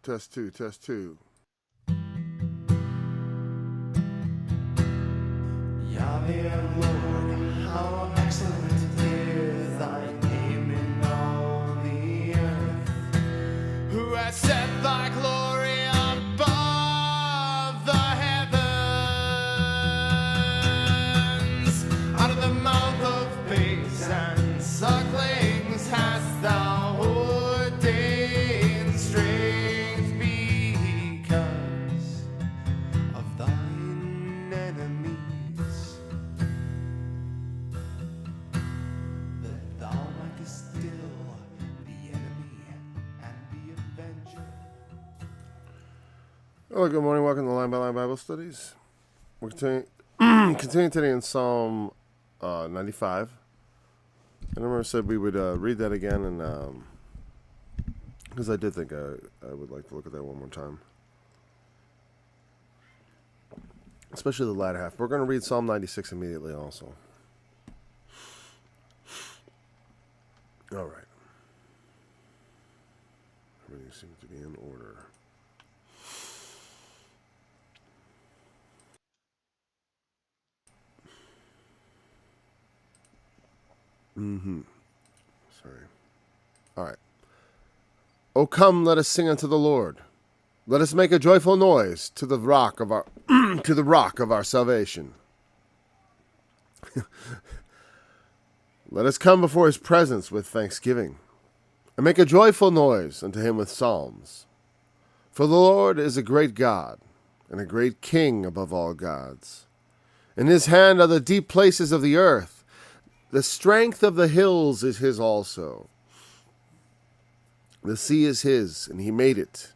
Test two, test two. Yahweh, Lord, how excellent is thy name in all the earth. Who has set thy glory above the heavens? Out of the mouth of babes and sucklings hast thou ordained strength because of thine enemies, that thou mightest still the enemy and the avenger. Hello, good morning. Welcome to Line by Line Bible Studies. We're continuing today in Psalm 95. I remember I said we would read that again, and because I did think I would like to look at that one more time. Especially the latter half. We're going to read Psalm 96 immediately also. All right. Everything seems to be in order. Sorry. All right. O come, let us sing unto the Lord. Let us make a joyful noise to the rock of our to the rock of our salvation. Let us come before his presence with thanksgiving, and make a joyful noise unto him with psalms. For the Lord is a great God, and a great King above all gods. In his hand are the deep places of the earth. The strength of the hills is his also. The sea is his, and he made it,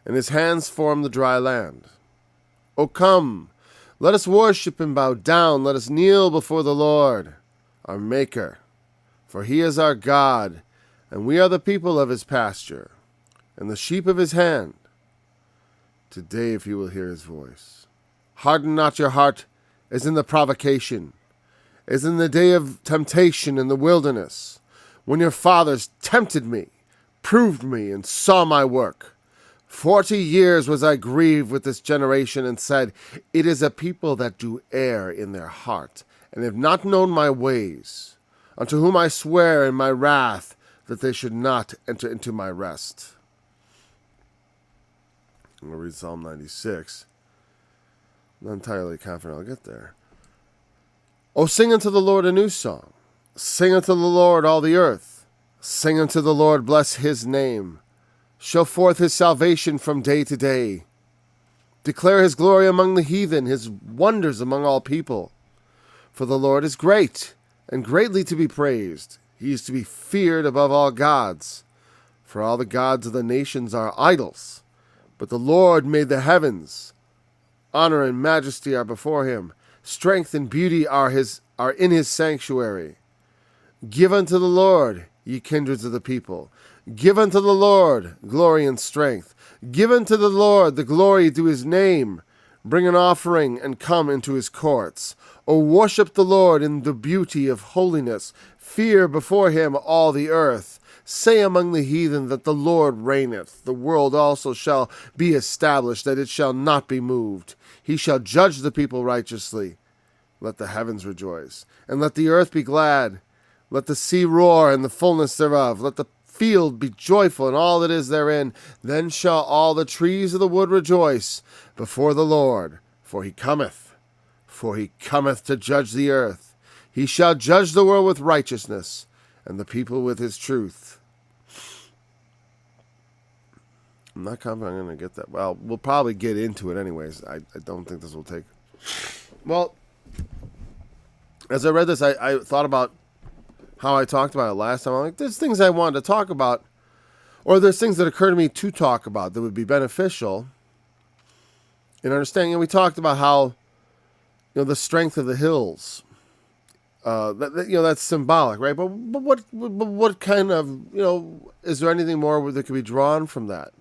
and his hands formed the dry land. O come, let us worship and bow down. Let us kneel before the Lord, our Maker. For he is our God, and we are the people of his pasture, and the sheep of his hand. Today, if you will hear his voice, harden not your heart as in the provocation, as in the day of temptation in the wilderness, when your fathers tempted me, proved me, and saw my work. 40 years was I grieved with this generation, and said, it is a people that do err in their heart, and have not known my ways, unto whom I swear in my wrath that they should not enter into my rest. I'm going to read Psalm 96. I'm not entirely confident I'll get there. O sing unto the Lord a new song. Sing unto the Lord all the earth. Sing unto the Lord, bless his name. Show forth his salvation from day to day. Declare his glory among the heathen, his wonders among all people. For the Lord is great, and greatly to be praised. He is to be feared above all gods. For all the gods of the nations are idols. But the Lord made the heavens. Honor and majesty are before him. Strength and beauty are in his sanctuary. Give unto the Lord, ye kindreds of the people. Give unto the Lord glory and strength. Give unto the Lord the glory due his name. Bring an offering and come into his courts. O worship the Lord in the beauty of holiness. Fear before him all the earth. Say among the heathen that the Lord reigneth. The world also shall be established, that it shall not be moved. He shall judge the people righteously. Let the heavens rejoice, and let the earth be glad. Let the sea roar and the fullness thereof. Let the field be joyful and all that is therein. Then shall all the trees of the wood rejoice before the Lord. For he cometh to judge the earth. He shall judge the world with righteousness, and the people with his truth. I'm not confident I'm going to get that. Well, we'll probably get into it anyways. I don't think this will take... Well, as I read this, I thought about how I talked about it last time. I'm like, there's things I wanted to talk about, or there's things that occur to me to talk about that would be beneficial in understanding. And we talked about how, the strength of the hills, that's symbolic, right? But what kind of, is there anything more that could be drawn from that?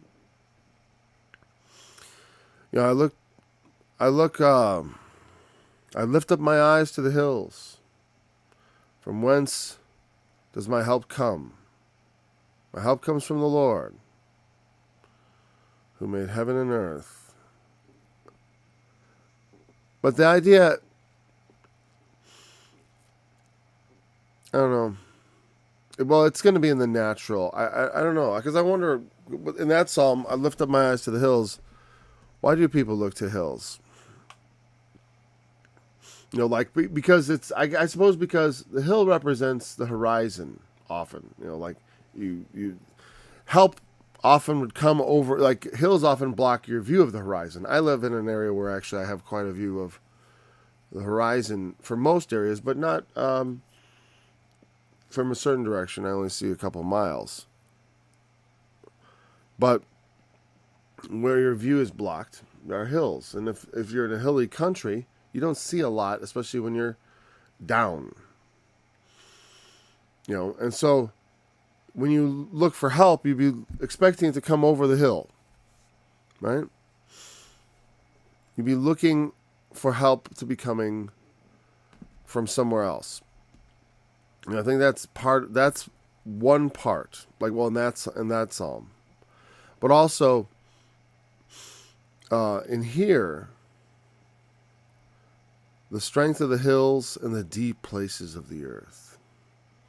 I lift up my eyes to the hills. From whence does my help come? My help comes from the Lord, who made heaven and earth. But the idea, I don't know. Well, it's going to be in the natural. I don't know, because I wonder, in that psalm, I lift up my eyes to the hills. Why do people look to hills? Like, because it's, I suppose because the hill represents the horizon often. Like you help often would come over, like hills often block your view of the horizon. I live in an area where actually I have quite a view of the horizon for most areas, but not from a certain direction. I only see a couple miles. But where your view is blocked, there are hills. And if you're in a hilly country, you don't see a lot, especially when you're down. And so when you look for help, you'd be expecting it to come over the hill, right? You'd be looking for help to be coming from somewhere else. And I think that's one part, like, well, in that psalm. But also, in here, the strength of the hills and the deep places of the earth.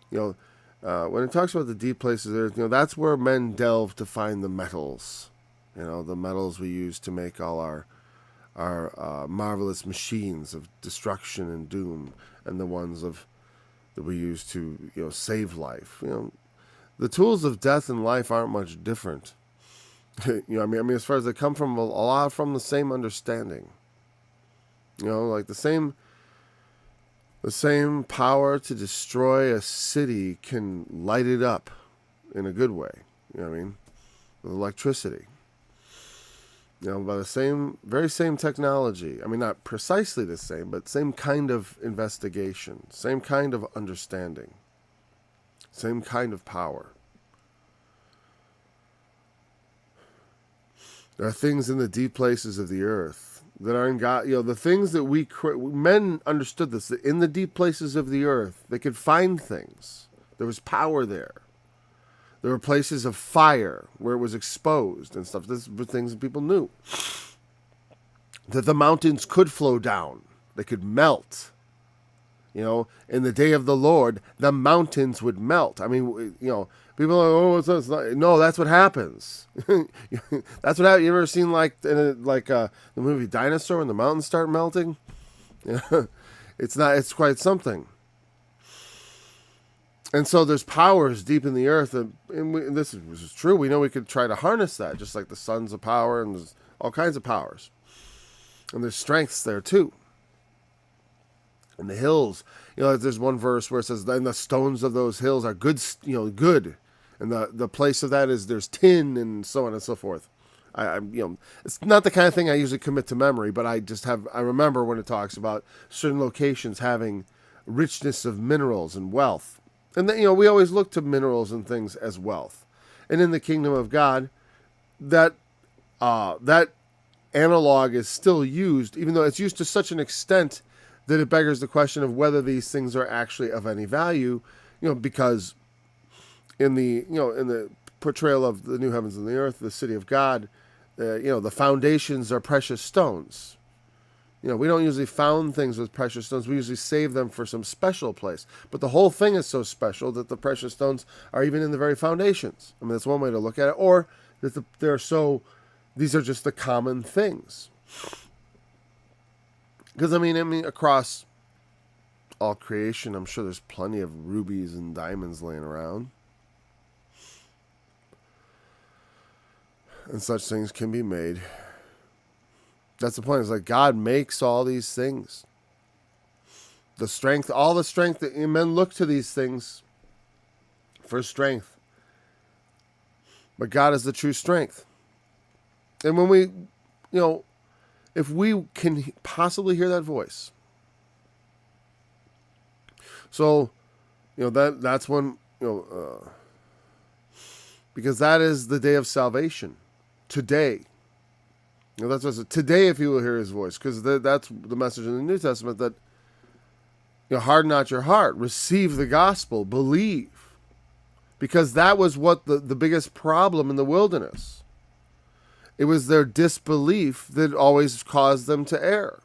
When it talks about the deep places of the earth, that's where men delve to find the metals. The metals we use to make all our marvelous machines of destruction and doom, and the ones that we use to save life. The tools of death and life aren't much different. As far as they come from, a lot from the same understanding. Like the same power to destroy a city can light it up in a good way. With electricity. By the very same technology. Not precisely the same, but same kind of investigation, same kind of understanding, same kind of power. There are things in the deep places of the earth that are in God. The things that men understood this, that in the deep places of the earth, they could find things. There was power there. There were places of fire where it was exposed and stuff. These were things that people knew. That the mountains could flow down. They could melt. In the day of the Lord, the mountains would melt. People are like, it's not. No, that's what happens. That's what happens. You ever seen the movie Dinosaur when the mountains start melting? It's quite something. And so there's powers deep in the earth, and this is true. We know we could try to harness that, just like the sun's a power, and there's all kinds of powers. And there's strengths there too. And the hills, there's one verse where it says, "And the stones of those hills are good, good." And the place of that is there's tin and so on and so forth. It's not the kind of thing I usually commit to memory, but I remember when it talks about certain locations having richness of minerals and wealth. And then, we always look to minerals and things as wealth. And in the kingdom of God, that analog is still used, even though it's used to such an extent that it beggars the question of whether these things are actually of any value, because in the portrayal of the new heavens and the earth, the city of God, the foundations are precious stones. We don't usually found things with precious stones. We usually save them for some special place. But the whole thing is so special that the precious stones are even in the very foundations. That's one way to look at it. Or that these are just the common things. Because, across all creation, I'm sure there's plenty of rubies and diamonds laying around. And such things can be made. That's the point. It's like God makes all these things. All the strength that men look to these things for strength. But God is the true strength. And when we, if we can possibly hear that voice. So, that's when, because that is the day of salvation. Today. That's what it says. Today, if you will hear his voice, because that's the message in the New Testament, that harden not your heart, receive the gospel, believe, because that was what the biggest problem in the wilderness It was their disbelief that always caused them to err.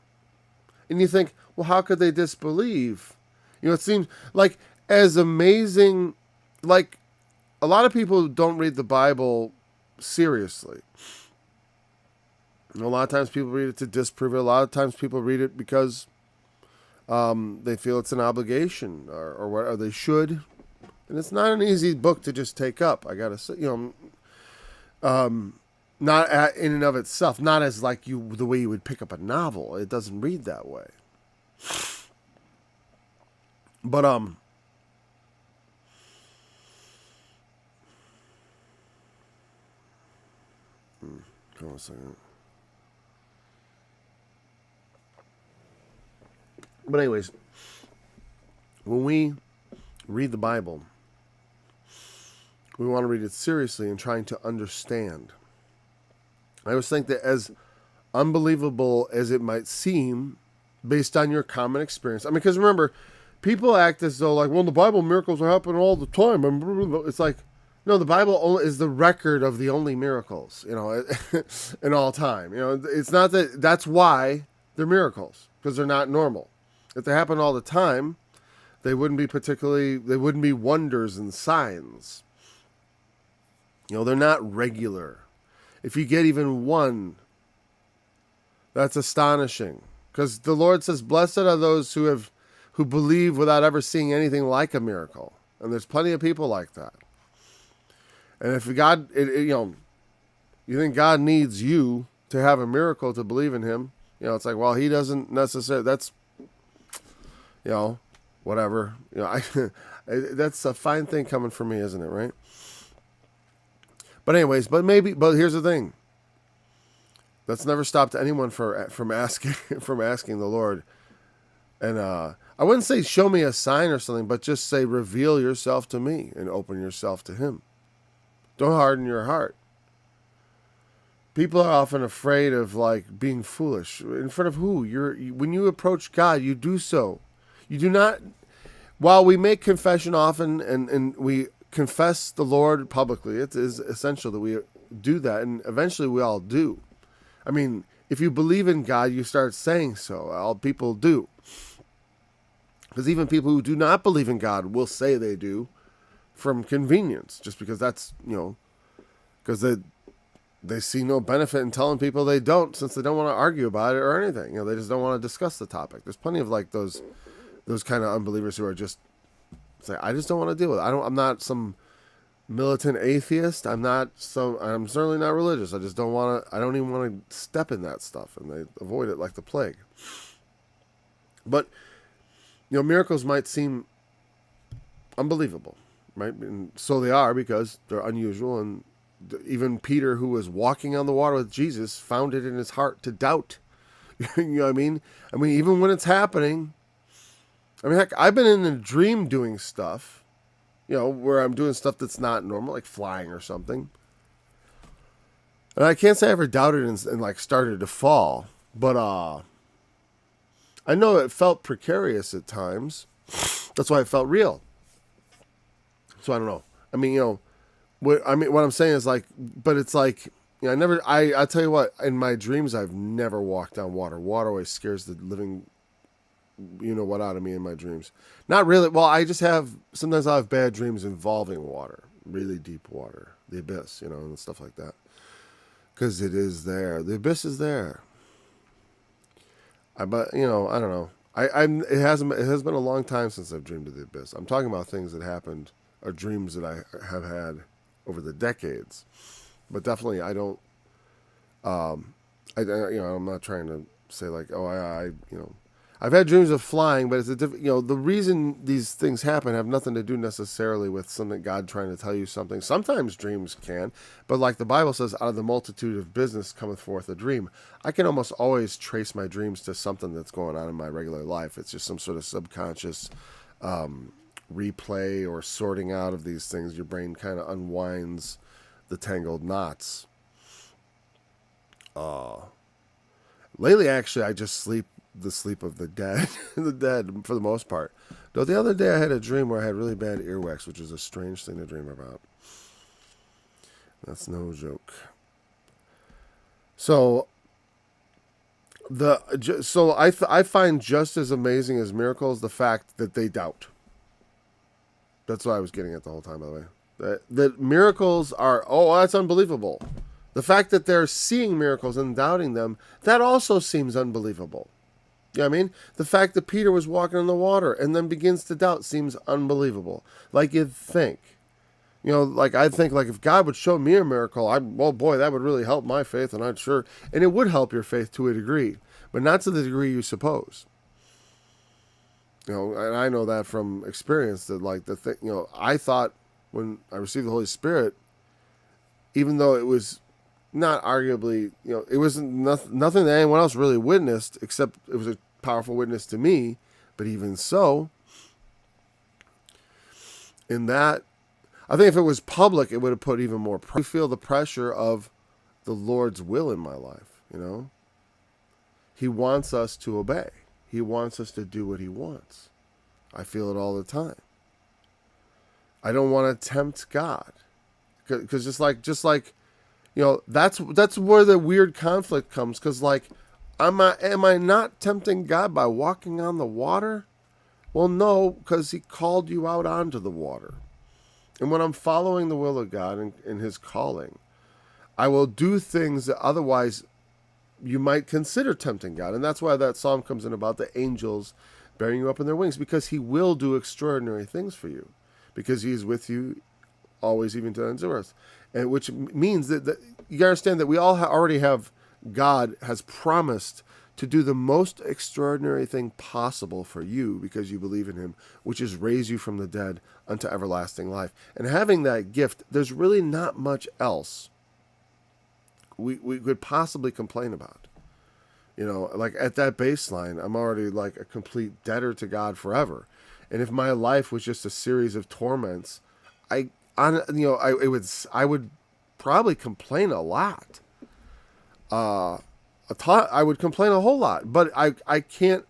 And you think, well, how could they disbelieve? It seems like as amazing, like a lot of people don't read the Bible seriously. A lot of times people read it to disprove it. A lot of times people read it because they feel it's an obligation or they should. And it's not an easy book to just take up. I gotta say, not in and of itself, not as like the way you would pick up a novel. It doesn't read that way. But hold on a second. But anyways, when we read the Bible, we want to read it seriously and trying to understand. I always think that as unbelievable as it might seem, based on your common experience. I mean, because remember, people act as though like, well, the Bible miracles are happening all the time. It's like, no, the Bible only is the record of the only miracles, in all time. It's not that. That's why they're miracles, because they're not normal. If they happen all the time, they wouldn't be wonders and signs. They're not regular. If you get even one, that's astonishing. Because the Lord says, blessed are those who believe without ever seeing anything like a miracle. And there's plenty of people like that. And if God, you think God needs you to have a miracle to believe in him, it's like, well, he doesn't necessarily, that's, whatever. That's a fine thing coming from me, isn't it, right? But anyways, but here's the thing. That's never stopped anyone from asking the Lord. And I wouldn't say show me a sign or something, but just say reveal yourself to me and open yourself to him. Don't harden your heart. People are often afraid of like being foolish. In front of who? When you approach God, you do so. You do not, while we make confession often and we confess the Lord publicly, it is essential that we do that, and eventually we all do. I mean, if you believe in God, you start saying so. All people do. Because even people who do not believe in God will say they do from convenience, just because that's, because they see no benefit in telling people they don't, since they don't want to argue about it or anything. They just don't want to discuss the topic. There's plenty of like those kind of unbelievers who are just say, I just don't want to deal with it. I'm not some militant atheist. I'm certainly not religious. I just don't want to, I don't even want to step in that stuff, and they avoid it like the plague. But, miracles might seem unbelievable, right? And so they are, because they're unusual. And even Peter, who was walking on the water with Jesus, found it in his heart to doubt. You know what I mean? I mean, even when it's happening, heck, I've been in a dream doing stuff, where I'm doing stuff that's not normal, like flying or something. And I can't say I ever doubted and like started to fall, but I know it felt precarious at times. That's why it felt real. So I don't know. What I'm saying is like, but it's like, I tell you what, in my dreams, I've never walked on water. Water always scares the living what out of me in my dreams. Not really. Well, sometimes I have bad dreams involving water, really deep water, the abyss, and stuff like that. Because it is there. The abyss is there. But I don't know. It has been a long time since I've dreamed of the abyss. I'm talking about things that happened, or dreams that I have had over the decades. But definitely, I don't. I'm not trying to say like, oh, I've had dreams of flying, but it's the reason these things happen have nothing to do necessarily with something God trying to tell you something. Sometimes dreams can, but like the Bible says, out of the multitude of business cometh forth a dream. I can almost always trace my dreams to something that's going on in my regular life. It's just some sort of subconscious replay or sorting out of these things. Your brain kind of unwinds the tangled knots. Lately, actually, I just sleep the sleep of the dead, for the most part. Though the other day I had a dream where I had really bad earwax, which is a strange thing to dream about. That's no joke. So I find just as amazing as miracles the fact that they doubt. That's what I was getting at the whole time, by the way. That miracles are, oh, that's unbelievable. The fact that they're seeing miracles and doubting them, that also seems unbelievable. You know what I mean? The fact that Peter was walking on the water and then begins to doubt seems unbelievable. Like you'd think. You know, like I think, like if God would show me a miracle, well, boy, that would really help my faith, and I'd sure, and it would help your faith to a degree, but not to the degree you suppose. You know, and I know that from experience that, like, the thing, you know, I thought when I received the Holy Spirit, even though it was not arguably, you know, it wasn't nothing that anyone else really witnessed, except it was a powerful witness to me. But even so, in that, I think if it was public, it would have put even more pressure. I feel the pressure of the Lord's will in my life, you know. He wants us to obey. He wants us to do what he wants. I feel it all the time. I don't want to tempt God. Because just like, you know, that's where the weird conflict comes. Because, like, am I not tempting God by walking on the water? Well, no, because he called you out onto the water. And when I'm following the will of God and his calling, I will do things that otherwise you might consider tempting God. And that's why that psalm comes in about the angels bearing you up in their wings, because he will do extraordinary things for you, because he is with you always, even to the ends of earth. And which means that you understand that we all already have, God has promised to do the most extraordinary thing possible for you because you believe in him, which is raise you from the dead unto everlasting life. And having that gift, there's really not much else we could possibly complain about. You know, like at that baseline, I'm already like a complete debtor to God forever. And if my life was just a series of torments, I would probably complain a lot. I would complain a whole lot, but I can't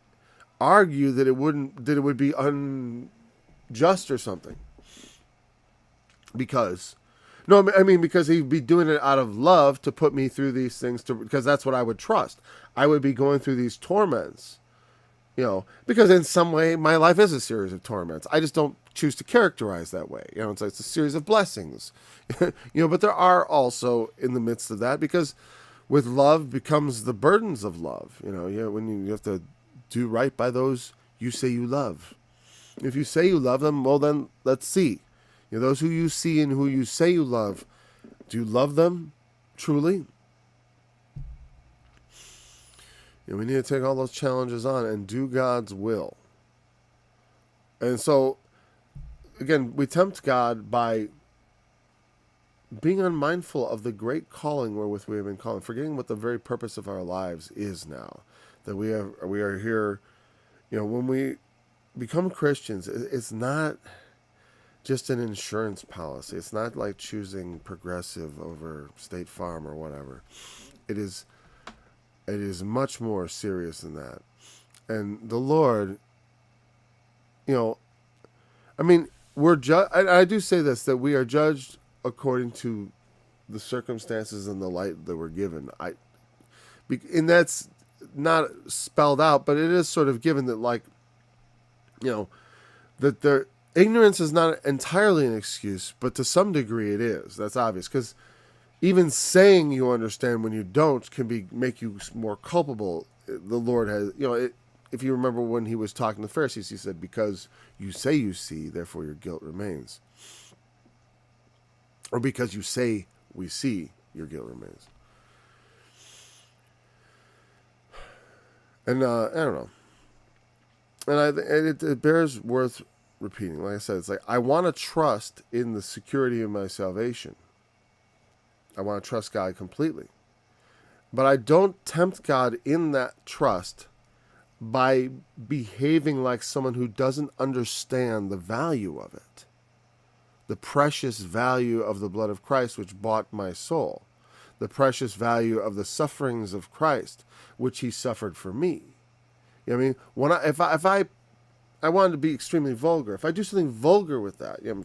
argue that it would be unjust or something. Because he'd be doing it out of love to put me through these things, because that's what I would trust. I would be going through these torments, you know, because in some way my life is a series of torments. I just don't choose to characterize that way. You know, it's a series of blessings, you know, but there are also in the midst of that, because with love becomes the burdens of love. You know, when you have to do right by those you say you love. If you say you love them, well, then let's see. You know, those who you see and who you say you love, do you love them truly? You know, we need to take all those challenges on and do God's will. And so, again, we tempt God by being unmindful of the great calling wherewith we have been called, forgetting what the very purpose of our lives is now. That we are here, you know, when we become Christians, it's not just an insurance policy. It's not like choosing Progressive over State Farm or whatever. It is much more serious than that. And the Lord, you know, I mean, I do say this, that we are judged according to the circumstances and the light that we're given. And that's not spelled out, but it is sort of given that, like, you know, that ignorance is not entirely an excuse, but to some degree it is. That's obvious, because even saying you understand when you don't can make you more culpable. The Lord has, you know, if you remember when he was talking to the Pharisees, he said, because you say you see, therefore your guilt remains. Or because you say we see, your guilt remains. And I don't know. And it bears worth repeating. Like I said, it's like, I want to trust in the security of my salvation. I want to trust God completely. But I don't tempt God in that trust by behaving like someone who doesn't understand the value of it. The precious value of the blood of Christ, which bought my soul. The precious value of the sufferings of Christ, which he suffered for me. You know what I mean? If I wanted to be extremely vulgar, if I do something vulgar with that, you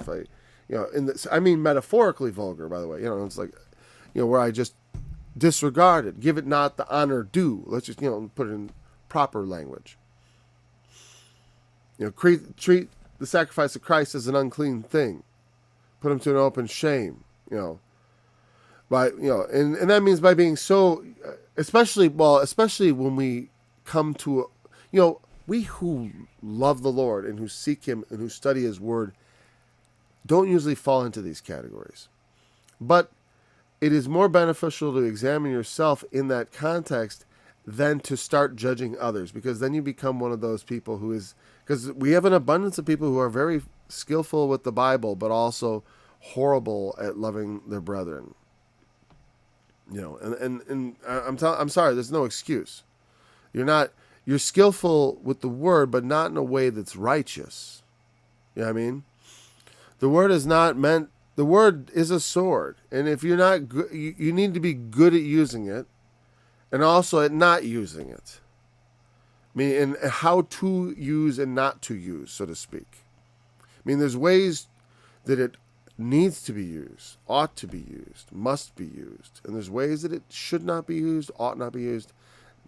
know, I mean metaphorically vulgar, by the way, you know, it's like, you know, where I just disregard it. Give it not the honor due. Let's just, put it in proper language. Treat the sacrifice of Christ as an unclean thing. Put him to an open shame. And that means by being so, especially when we come to, we who love the Lord and who seek him and who study his word don't usually fall into these categories. But it is more beneficial to examine yourself in that context than to start judging others, because then you become one of those people who is, because we have an abundance of people who are very skillful with the Bible, but also horrible at loving their brethren. And I'm sorry, there's no excuse. You're skillful with the word, but not in a way that's righteous. You know what I mean? The word is not meant, the word is a sword. And if you're not good, you need to be good at using it and also at not using it. And how to use and not to use, so to speak. There's ways that it needs to be used, ought to be used, must be used. And there's ways that it should not be used, ought not be used,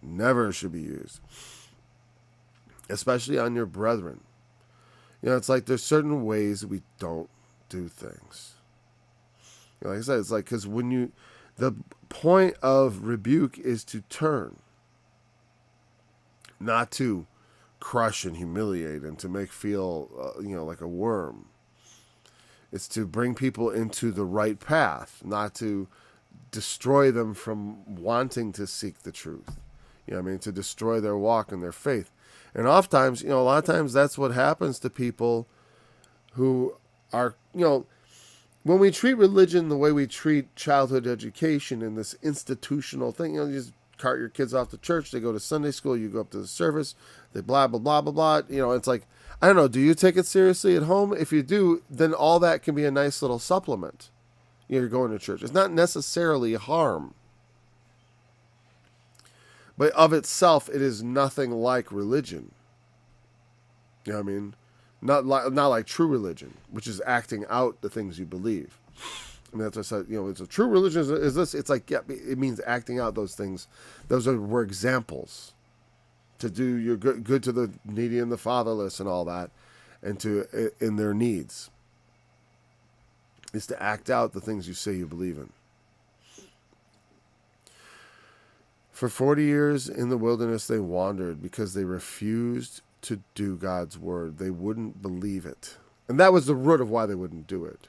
never should be used. Especially on your brethren. It's like there's certain ways we don't do things. Like I said, it's like, because the point of rebuke is to turn, not to crush and humiliate and to make feel, like a worm. It's to bring people into the right path, not to destroy them from wanting to seek the truth. To destroy their walk and their faith. And oftentimes, a lot of times that's what happens to people who are, when we treat religion the way we treat childhood education and this institutional thing, you just cart your kids off to church, they go to Sunday school, you go up to the service, they blah, blah, blah, blah, blah. It's like, I don't know, do you take it seriously at home? If you do, then all that can be a nice little supplement. You're going to church. It's not necessarily harm. But of itself, it is nothing like religion. You know what I mean? Not like true religion, which is acting out the things you believe. That's what I said. It's a true religion is this. It's like, yeah, it means acting out those things. Those were examples to do your good to the needy and the fatherless and all that, and to in their needs. Is to act out the things you say you believe in. For 40 years in the wilderness they wandered because they refused to do God's word. They wouldn't believe it. And that was the root of why they wouldn't do it.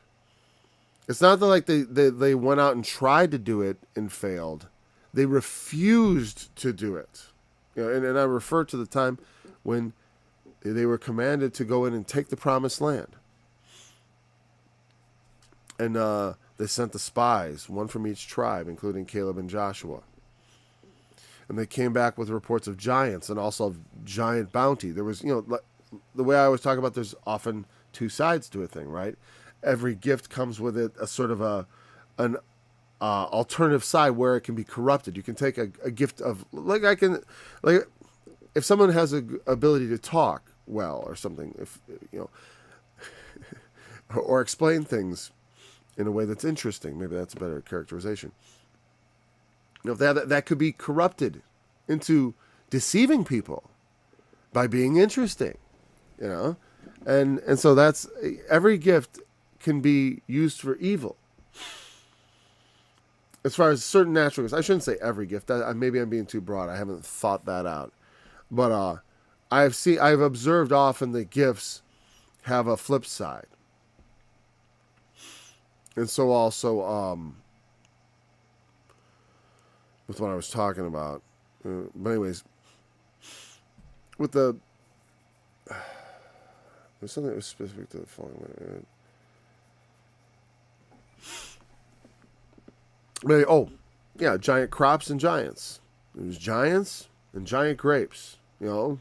It's not that like they went out and tried to do it and failed. They refused to do it. And I refer to the time when they were commanded to go in and take the promised land. And they sent the spies, one from each tribe, including Caleb and Joshua. And they came back with reports of giants and also of giant bounty. There was, the way I always talk about, there's often two sides to a thing, right? Every gift comes with it a sort of an alternative side where it can be corrupted. You can take a gift of, if someone has an ability to talk well or something, or explain things in a way that's interesting, maybe that's a better characterization. If that could be corrupted into deceiving people by being interesting, and so that's every gift can be used for evil. As far as certain natural gifts, I shouldn't say every gift. Maybe I'm being too broad. I haven't thought that out, but I've observed often that gifts have a flip side, and so also with what I was talking about. But anyways, with there's something that was specific to the following. Giant crops and giants. There's giants and giant grapes. And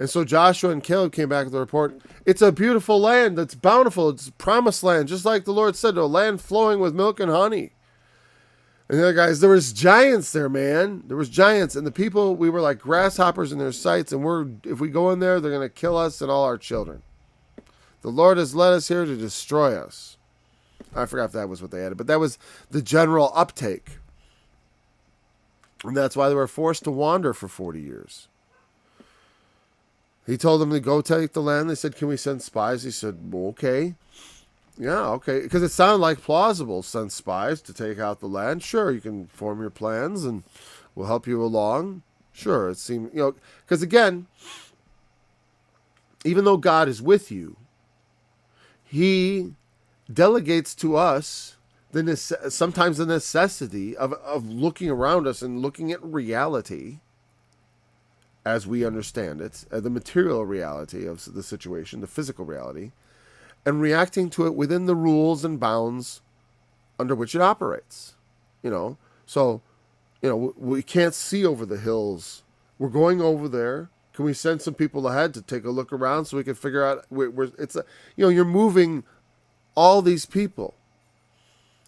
so Joshua and Caleb came back with a report. It's a beautiful land that's bountiful. It's a promised land, just like the Lord said, a land flowing with milk and honey. And the other guys, there was giants there, man. There was giants, and the people, we were like grasshoppers in their sights, and if we go in there, they're going to kill us and all our children. The Lord has led us here to destroy us. I forgot if that was what they added, but that was the general uptake. And that's why they were forced to wander for 40 years. He told them to go take the land. They said, can we send spies? He said, well, okay. Yeah, okay. Because it sounded like plausible. Send spies to take out the land. Sure, you can form your plans and we'll help you along. Sure, it seemed, because again, even though God is with you, he delegates to us sometimes the necessity of looking around us and looking at reality as we understand it, the material reality of the situation, the physical reality, and reacting to it within the rules and bounds under which it operates. So, we can't see over the hills. We're going over there. Can we send some people ahead to take a look around so we can figure out you're moving all these people.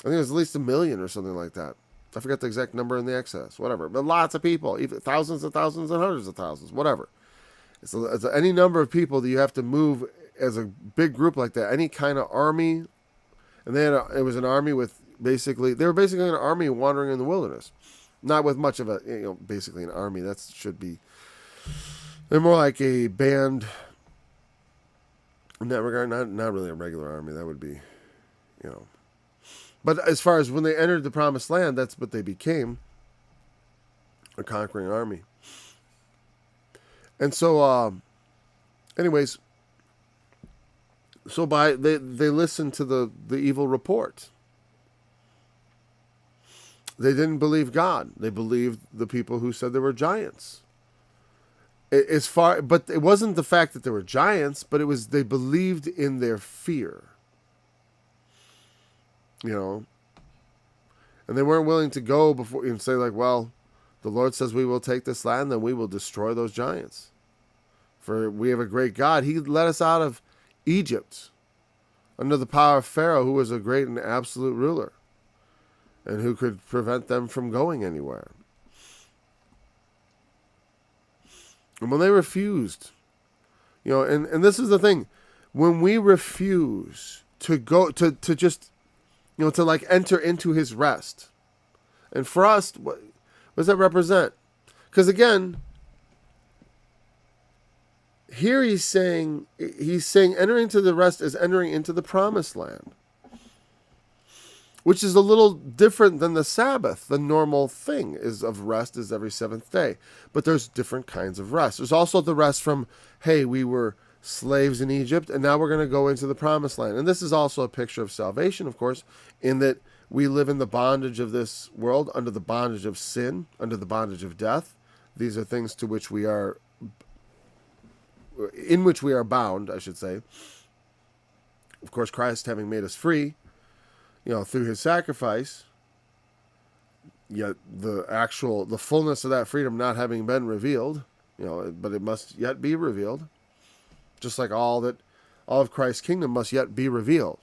I think it was at least 1 million or something like that. I forget the exact number in the excess, whatever. But lots of people, even thousands and thousands and hundreds of thousands, whatever. It's any number of people that you have to move as a big group like that. Any kind of army, and it was an army with they were basically an army wandering in the wilderness, not with much of a basically an army. That should be. They're more like a band. In that regard, not really a regular army. That would be, But as far as when they entered the promised land, that's what they became. A conquering army. And so, anyways, so they listened to the evil report. They didn't believe God. They believed the people who said there were giants. But it wasn't the fact that there were giants, but it was they believed in their fear. And they weren't willing to go before and say well, the Lord says we will take this land, then we will destroy those giants. For we have a great God. He led us out of Egypt under the power of Pharaoh, who was a great and absolute ruler, and who could prevent them from going anywhere. And when they refused, and this is the thing, when we refuse to go to just, to enter into his rest, and for us, what does that represent? Because again, here he's saying entering into the rest is entering into the promised land, which is a little different than the Sabbath. The normal thing of rest is every seventh day. But there's different kinds of rest. There's also the rest from, hey, we were slaves in Egypt, and now we're going to go into the promised land. And this is also a picture of salvation, of course, in that we live in the bondage of this world, under the bondage of sin, under the bondage of death. These are things in which we are bound, I should say. Of course, Christ having made us free, through his sacrifice, yet the fullness of that freedom not having been revealed, but it must yet be revealed. Just like all of Christ's kingdom must yet be revealed.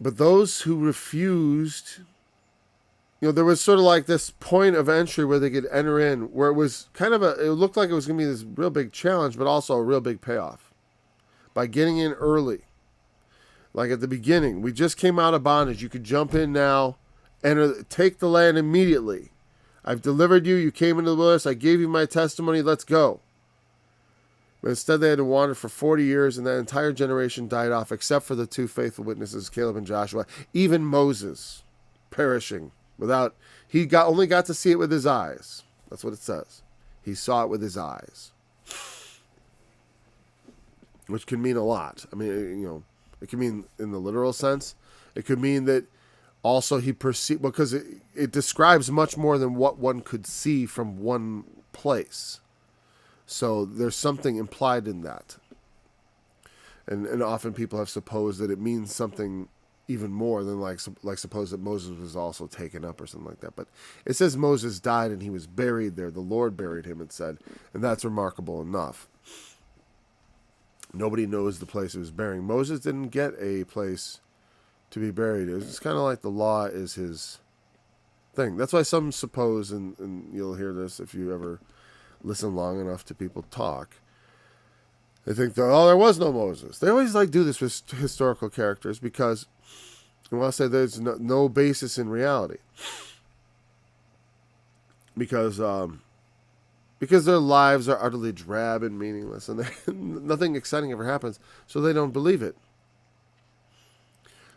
But those who refused, there was sort of like this point of entry where they could enter in, where it was kind of it looked like it was going to be this real big challenge, but also a real big payoff. By getting in early. Like at the beginning, we just came out of bondage. You could jump in now and take the land immediately. I've delivered you. You came into the wilderness. I gave you my testimony. Let's go. But instead, they had to wander for 40 years, and that entire generation died off, except for the 2 faithful witnesses, Caleb and Joshua. Even Moses perishing without. He only got to see it with his eyes. That's what it says. He saw it with his eyes, which can mean a lot. I mean, it can mean in the literal sense. It could mean that also he perceived, because it describes much more than what one could see from one place. So there's something implied in that. And often people have supposed that it means something even more than like suppose that Moses was also taken up or something like that. But it says Moses died and he was buried there. The Lord buried him, it said. And that's remarkable enough. Nobody knows the place he was buried. Moses didn't get a place to be buried. It's kind of like the law is his thing. That's why some suppose, and you'll hear this if you ever listen long enough to people talk, They think that, oh, there was no Moses. They always like do this with historical characters because, well, I say there's no basis in reality. Because their lives are utterly drab and meaningless, and nothing exciting ever happens, so they don't believe it.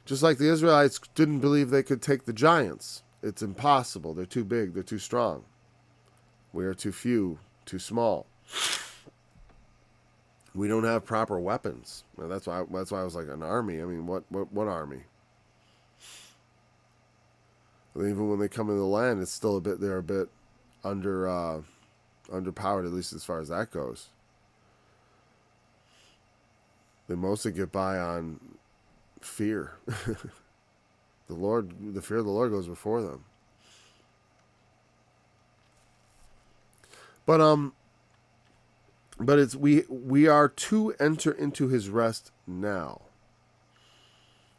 Just like the Israelites didn't believe they could take the giants. It's impossible. They're too big. They're too strong. We are too few, too small. We don't have proper weapons. Well, that's why I was like, an army. I mean, what army? And even when they come into the land, it's still they're a bit underpowered, at least as far as that goes. They mostly get by on fear. The fear of the Lord goes before them. But it's we are to enter into his rest now.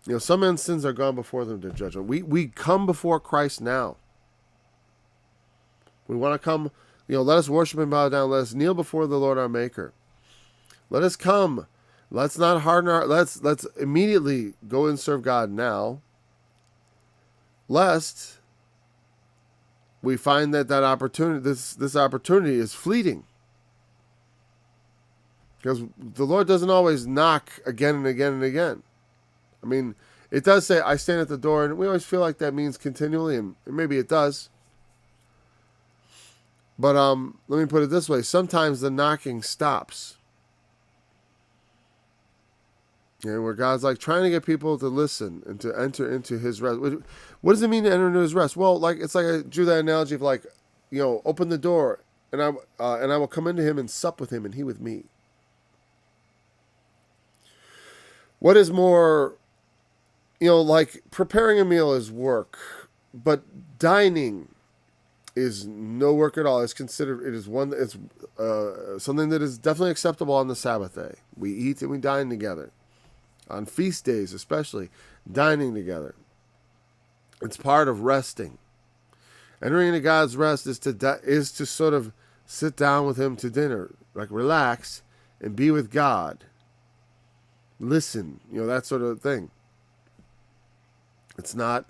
You know, some men's sins are gone before them to judgment. We come before Christ now. We want to come, let us worship and bow down. Let us kneel before the Lord our Maker. Let us come. Let's not harden let's immediately go and serve God now, lest we find that opportunity, this opportunity is fleeting. Because the Lord doesn't always knock again and again and again. I mean, it does say, I stand at the door, and we always feel like that means continually, and maybe it does. But let me put it this way. Sometimes the knocking stops. And where God's like trying to get people to listen and to enter into his rest. What does it mean to enter into his rest? Well, it's like I drew that analogy of open the door, and I will come into him and sup with him, and he with me. What is more, like preparing a meal is work, but dining is no work at all. It's considered, it's something that is definitely acceptable on the Sabbath day. We eat and we dine together. On feast days especially, dining together. It's part of resting. Entering into God's rest is to sort of sit down with him to dinner, like relax and be with God. Listen, that sort of thing. It's not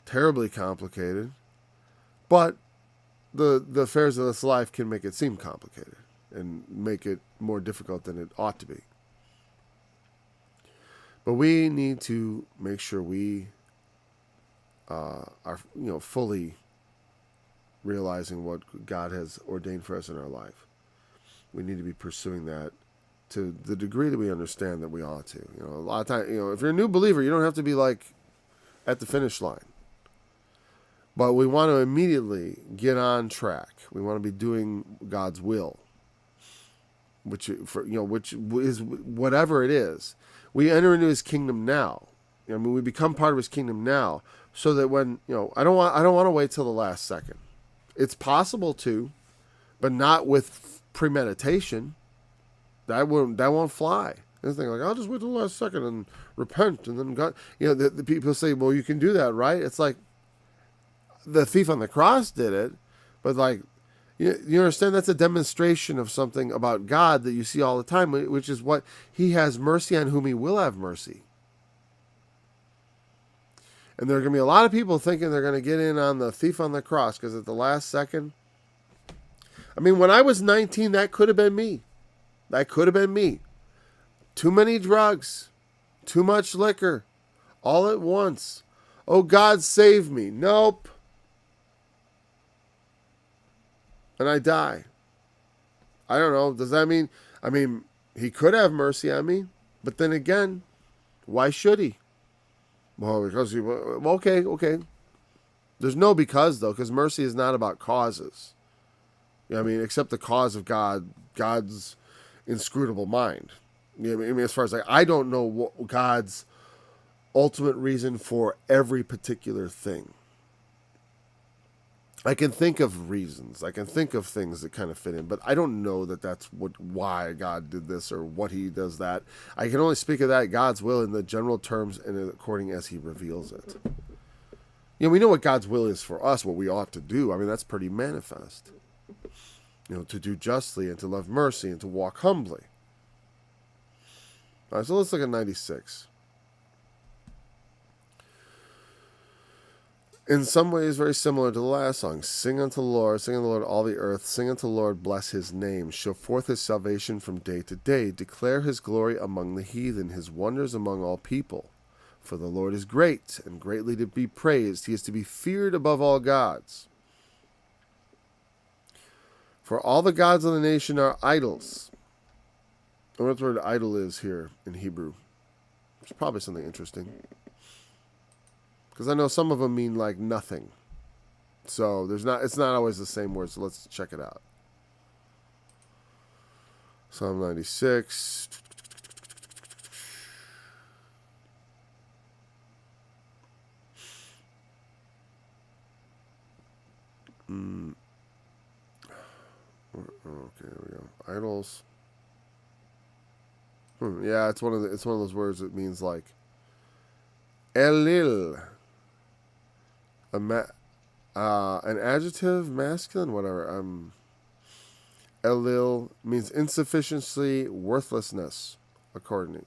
terribly complicated, but the affairs of this life can make it seem complicated and make it more difficult than it ought to be. But we need to make sure we are, fully realizing what God has ordained for us in our life. We need to be pursuing that to the degree that we understand that we ought to. A lot of times, if you're a new believer, you don't have to be at the finish line. But we want to immediately get on track. We want to be doing God's will, which is whatever it is. We enter into his kingdom now. We become part of his kingdom now, so that when I don't want to wait till the last second. It's possible to, but not with premeditation. That won't fly. This thing I'll just wait till the last second and repent, and then God. The people say, well, you can do that, right? It's like the thief on the cross did it, but you understand that's a demonstration of something about God that you see all the time, which is what he has mercy on whom he will have mercy. And there are going to be a lot of people thinking they're going to get in on the thief on the cross because at the last second. I mean, when I was 19, that could have been me. That could have been me. Too many drugs, too much liquor, all at once. Oh, God, save me. Nope. And I die. I don't know. Does that mean, he could have mercy on me, but then again, why should he? Well, because okay. There's no because, though, because mercy is not about causes. Except the cause of God's inscrutable mind. As far as I don't know what God's ultimate reason for every particular thing. I can think of reasons. I can think of things that kind of fit in, but I don't know that's why God did this or what he does that. I can only speak of that God's will in the general terms and according as he reveals it. We know what God's will is for us, what we ought to do. That's pretty manifest. to do justly and to love mercy and to walk humbly. All right, so let's look at 96. In some ways, very similar to the last song. Sing unto the Lord, sing unto the Lord all the earth, sing unto the Lord, bless his name. Show forth his salvation from day to day. Declare his glory among the heathen, his wonders among all people. For the Lord is great and greatly to be praised. He is to be feared above all gods. For all the gods of the nation are idols. I wonder what the word idol is here in Hebrew. It's probably something interesting. Because I know some of them mean like nothing. So it's not always the same word, so let's check it out. Psalm 96. Okay, there we go. Idols. Yeah, it's one of those words that means like Elil. An adjective, masculine, whatever. Elil means insufficiency, worthlessness, apparently,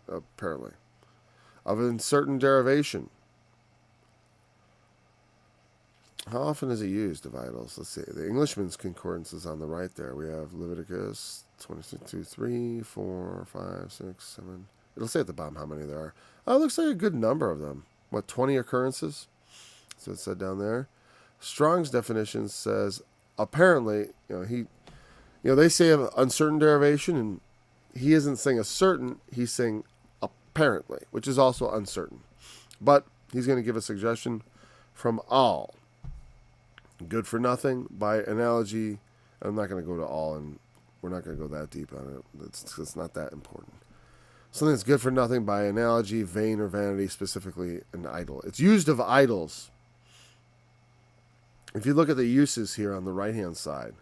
of a certain derivation. How often is it used of idols? Let's see. The Englishman's Concordance is on the right there. We have Leviticus 22, 3, 4, 5, 6, 7. It'll say at the bottom how many there are. Oh, it looks like a good number of them. 20 occurrences? So it said down there. Strong's definition says, apparently, they say of uncertain derivation, and he isn't saying a certain, he's saying apparently, which is also uncertain. But he's going to give a suggestion from all. Good for nothing, by analogy. I'm not going to go to all, and we're not going to go that deep on it. It's not that important. Something that's good for nothing by analogy, vain or vanity, specifically an idol. It's used of idols. If you look at the uses here on the right-hand side.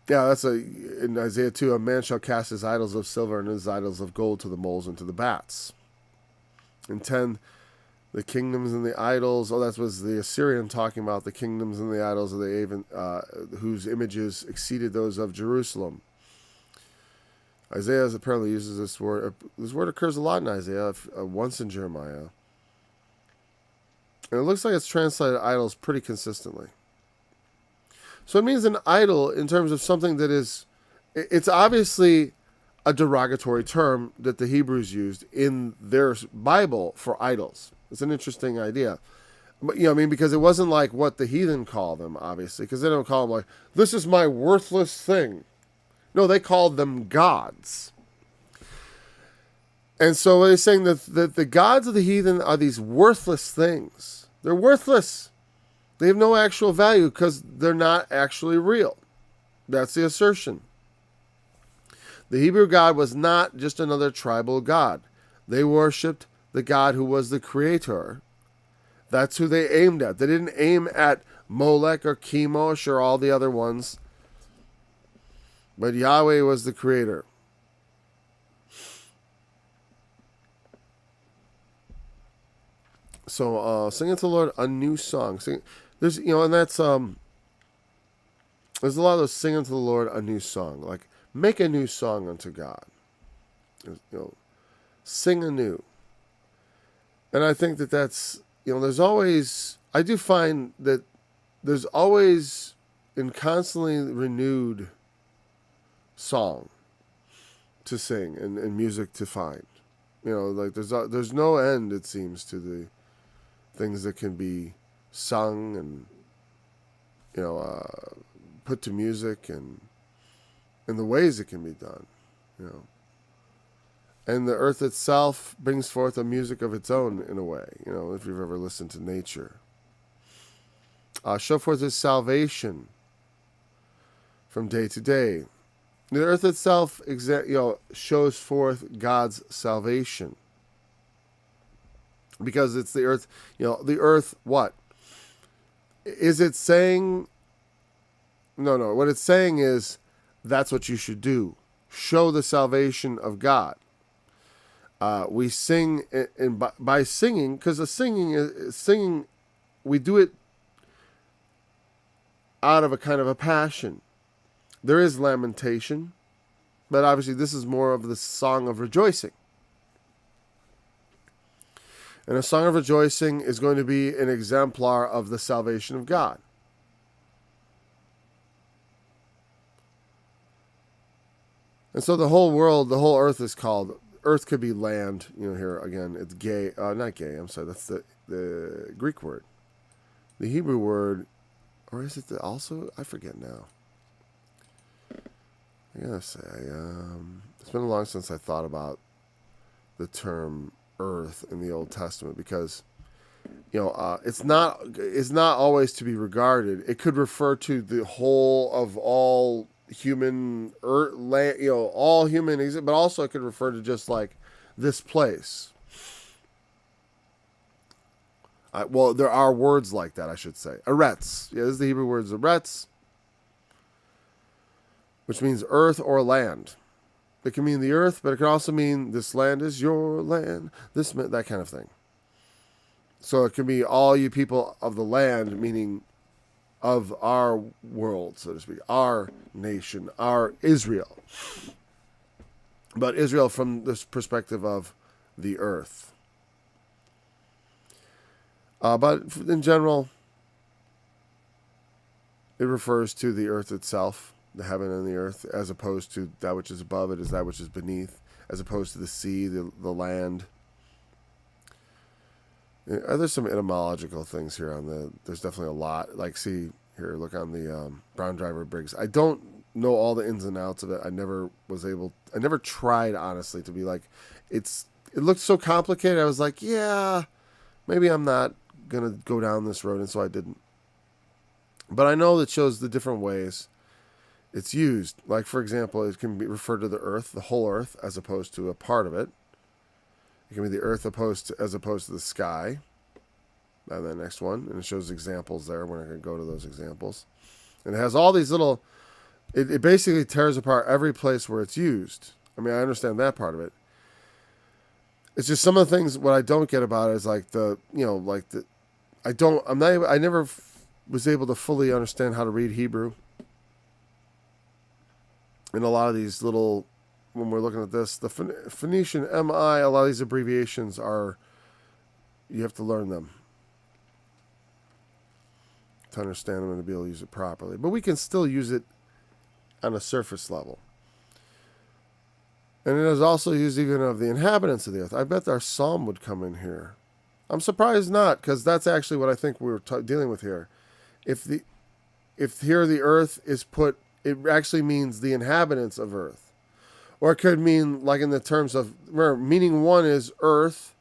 Yeah, in Isaiah 2, a man shall cast his idols of silver and his idols of gold to the moles and to the bats. In 10, the kingdoms and the idols. Oh, that was the Assyrian talking about the kingdoms and the idols of the Avon, whose images exceeded those of Jerusalem. Isaiah apparently uses this word. This word occurs a lot in Isaiah, once in Jeremiah. And it looks like it's translated idols pretty consistently. So it means an idol in terms of something that is, it's obviously a derogatory term that the Hebrews used in their Bible for idols. It's an interesting idea. But, because it wasn't like what the heathen call them, obviously, because they don't call them like, this is my worthless thing. No, they called them gods. And so they're saying that the gods of the heathen are these worthless things. They're worthless. They have no actual value because they're not actually real. That's the assertion. The Hebrew God was not just another tribal god. They worshipped the God who was the creator. That's who they aimed at. They didn't aim at Molech or Chemosh or all the other ones. But Yahweh was the creator. So sing unto the Lord a new song. There's and that's there's a lot of those sing unto the Lord a new song. Like make a new song unto God. Sing anew. And I think that's there's always, I do find that there's always in constantly renewed song to sing and music to find. Like there's no end, it seems, to the things that can be sung and put to music and in the ways it can be done. And the earth itself brings forth a music of its own in a way, if you've ever listened to nature. Show forth his salvation from day to day. The earth itself shows forth God's salvation. Because it's the earth, the earth, what? Is it saying? No. What it's saying is that's what you should do. Show the salvation of God. We sing, and by singing, because the singing, we do it out of a kind of a passion. There is lamentation, but obviously this is more of the song of rejoicing. And a song of rejoicing is going to be an exemplar of the salvation of God. And so the whole world, the whole earth is called, earth could be land, here again, it's gay, not gay, I'm sorry, that's the Greek word. The Hebrew word, or is it also, I forget now. I gotta say, it's been a long since I thought about the term earth in the Old Testament, because it's not always to be regarded. It could refer to the whole of all human earth, all human, but also it could refer to just like this place. Well, there are words like that, I should say. Eretz. Yeah, this is the Hebrew word eretz, which means earth or land. It can mean the earth, but it can also mean this land is your land, that kind of thing. So it can be all you people of the land, meaning of our world, so to speak, our nation, our Israel. But Israel from this perspective of the earth. But in general, it refers to the earth itself, the heaven and the earth, as opposed to that which is above it is that which is beneath, as opposed to the sea, the land. There's some etymological things here there's definitely a lot. Like, see, here, look on the Brown Driver Briggs. I don't know all the ins and outs of it. I never tried, honestly, to be like, it looked so complicated. I was like, yeah, maybe I'm not going to go down this road, and so I didn't. But I know that shows the different ways it's used. Like, for example, it can be referred to the earth, the whole earth, as opposed to a part of it. It can be the earth as opposed to the sky. And the next one, and it shows examples there. We're not going to go to those examples. And it has all these little, it basically tears apart every place where it's used. I mean, I understand that part of it. It's just some of the things, what I don't get about it is like I never was able to fully understand how to read Hebrew. And a lot of these little, when we're looking at this, the Phoenician MI, a lot of these abbreviations you have to learn them to understand them and to be able to use it properly. But we can still use it on a surface level. And it is also used even of the inhabitants of the earth. I bet our psalm would come in here. I'm surprised not, because that's actually what I think we were dealing with here. If here the earth is put, it actually means the inhabitants of earth. Or it could mean, like in the terms of, remember, meaning one is earth.